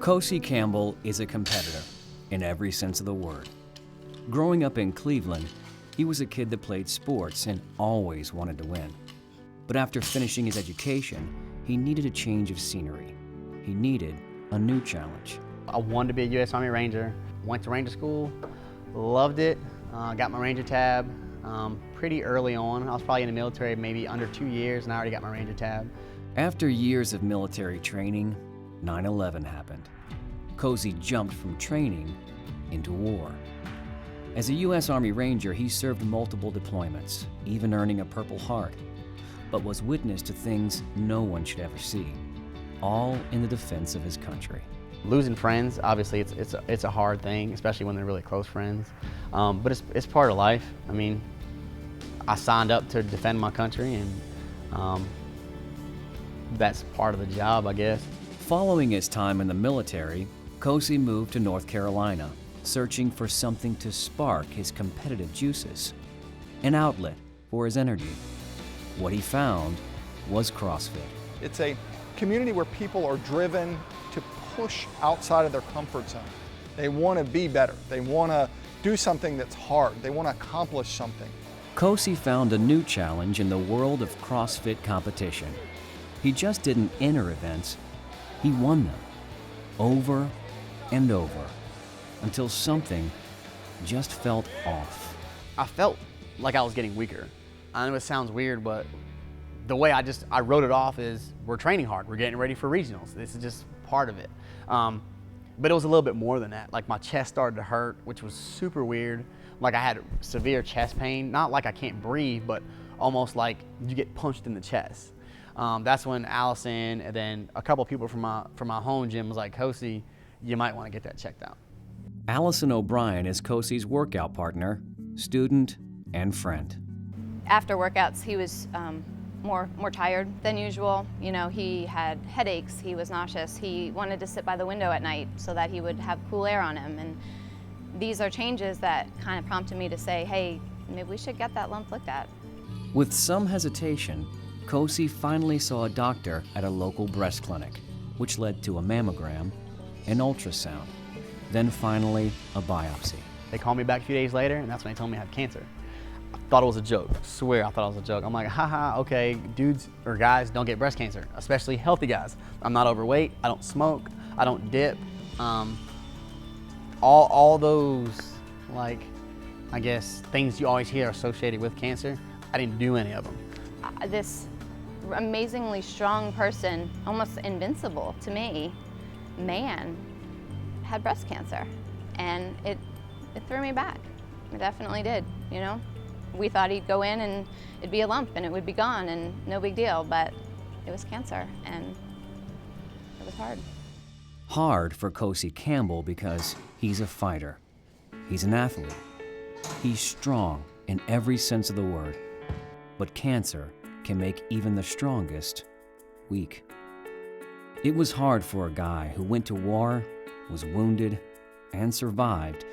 Kosi Campbell is a competitor in every sense of the word. Growing up in Cleveland, he was a kid that played sports and always wanted to win. But after finishing his education, he needed a change of scenery. He needed a new challenge. I wanted to be a U.S. Army Ranger. Went to Ranger school, loved it, got my Ranger tab pretty early on. I was probably in the military maybe under 2 years and I already got my Ranger tab. After years of military training, 9/11 happened. Kosi jumped from training into war. As a U.S. Army Ranger, he served multiple deployments, even earning a Purple Heart, but was witness to things no one should ever see, all in the defense of his country. Losing friends, obviously, it's a hard thing, especially when they're really close friends. But it's part of life. I mean, I signed up to defend my country, and that's part of the job, I guess. Following his time in the military, Kosi moved to North Carolina, searching for something to spark his competitive juices, an outlet for his energy. What he found was CrossFit. It's a community where people are driven to push outside of their comfort zone. They want to be better. They want to do something that's hard. They want to accomplish something. Kosi found a new challenge in the world of CrossFit competition. He just didn't enter events, he won them, over and over, until something just felt off. I felt like I was getting weaker. I know it sounds weird, but the way I wrote it off is we're training hard, we're getting ready for regionals. This is just part of it. But it was a little bit more than that. Like my chest started to hurt, which was super weird. Like I had severe chest pain, not like I can't breathe, but almost like you get punched in the chest. That's when Allison and then a couple people from my home gym was like, Kosi, you might want to get that checked out. Allison O'Brien is Kosi's workout partner, student, and friend. After workouts, he was more tired than usual. You know, he had headaches, he was nauseous, he wanted to sit by the window at night so that he would have cool air on him. And these are changes that kind of prompted me to say, hey, maybe we should get that lump looked at. With some hesitation, Kosi finally saw a doctor at a local breast clinic, which led to a mammogram, an ultrasound, then finally a biopsy. They called me back a few days later, and that's when they told me I had cancer. I thought it was a joke. I swear I thought it was a joke. I'm like, haha, okay, dudes or guys don't get breast cancer, especially healthy guys. I'm not overweight, I don't smoke, I don't dip. All those, like, I guess, things you always hear associated with cancer, I didn't do any of them. This amazingly strong person, almost invincible to me, man, had breast cancer. And it threw me back. It definitely did, you know? We thought he'd go in and it'd be a lump and it would be gone and no big deal, but it was cancer and it was hard. Hard for Kosi Campbell because he's a fighter. He's an athlete. He's strong in every sense of the word. But cancer can make even the strongest weak. It was hard for a guy who went to war, was wounded, and survived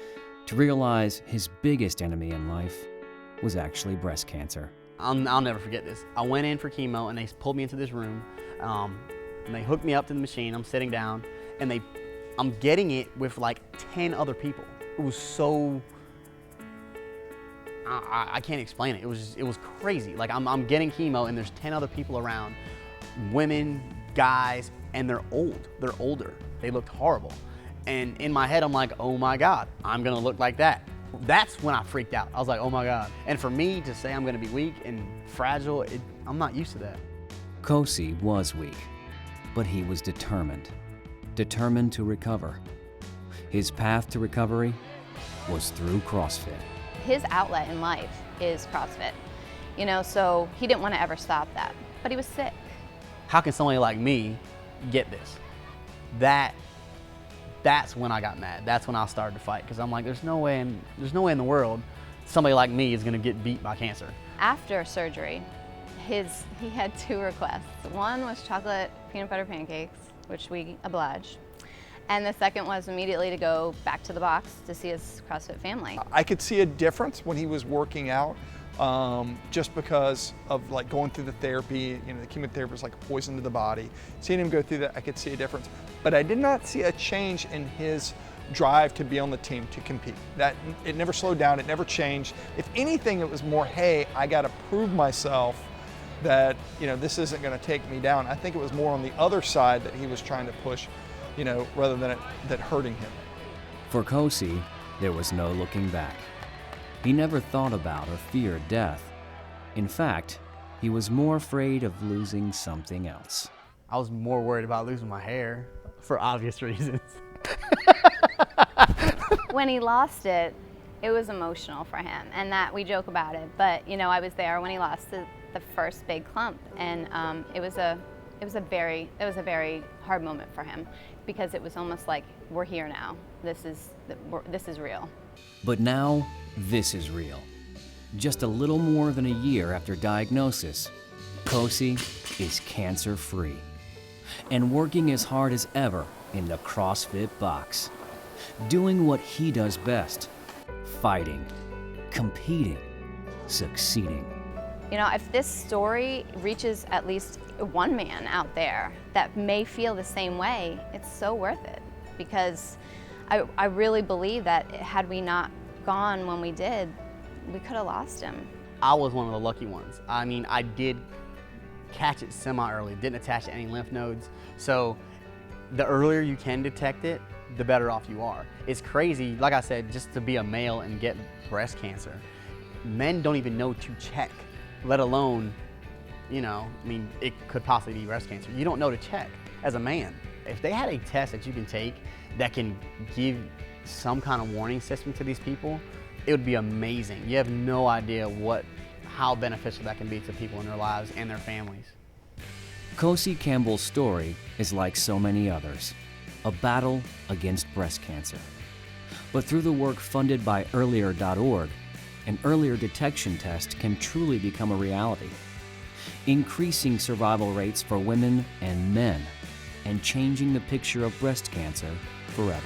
to realize his biggest enemy in life was actually breast cancer. I'll never forget this. I went in for chemo and they pulled me into this room and they hooked me up to the machine. I'm sitting down and I'm getting it with like 10 other people. It was so, I can't explain it. It was crazy. Like I'm getting chemo and there's 10 other people around, women, guys, and they're old. They're older. They looked horrible. And in my head, I'm like, oh my God, I'm gonna look like that. That's when I freaked out. I was like, oh my God. And for me to say I'm gonna be weak and fragile, I'm not used to that. Kosi was weak, but he was determined to recover. His path to recovery was through CrossFit. His outlet in life is CrossFit, you know, so he didn't want to ever stop that, but he was sick. How can somebody like me get this? That's when I got mad. That's when I started to fight because I'm like, there's no way in the world somebody like me is gonna get beat by cancer. After surgery, he had 2 requests. One was chocolate peanut butter pancakes, which we obliged. And the second was immediately to go back to the box to see his CrossFit family. I could see a difference when he was working out just because of like going through the therapy. You know, the chemotherapy is like a poison to the body. Seeing him go through that, I could see a difference. But I did not see a change in his drive to be on the team, to compete. That it never slowed down, it never changed. If anything, it was more, hey, I got to prove myself that, you know, this isn't going to take me down. I think it was more on the other side that he was trying to push, you know, rather than that hurting him. For Kosi, there was no looking back. He never thought about or feared death. In fact, he was more afraid of losing something else. I was more worried about losing my hair for obvious reasons. When he lost it, it was emotional for him, and that we joke about it. But you know, I was there when he lost the first big clump, and it was a very hard moment for him, because it was almost like, we're here now. This is real. But now, this is real. Just a little more than a year after diagnosis, Kosi is cancer-free and working as hard as ever in the CrossFit box, doing what he does best: fighting, competing, succeeding. You know, if this story reaches at least one man out there that may feel the same way, it's so worth it, because I really believe that had we not gone when we did, we could have lost him. I was one of the lucky ones. I mean, I did catch it semi-early, didn't attach to any lymph nodes. So the earlier you can detect it, the better off you are. It's crazy, like I said, just to be a male and get breast cancer. Men don't even know to check, let alone, you know, I mean, it could possibly be breast cancer. You don't know to check as a man. If they had a test that you can take that can give some kind of warning system to these people, it would be amazing. You have no idea how beneficial that can be to people in their lives and their families. Kosi Campbell's story is like so many others, a battle against breast cancer. But through the work funded by Earlier.org, an earlier detection test can truly become a reality, increasing survival rates for women and men, and changing the picture of breast cancer forever.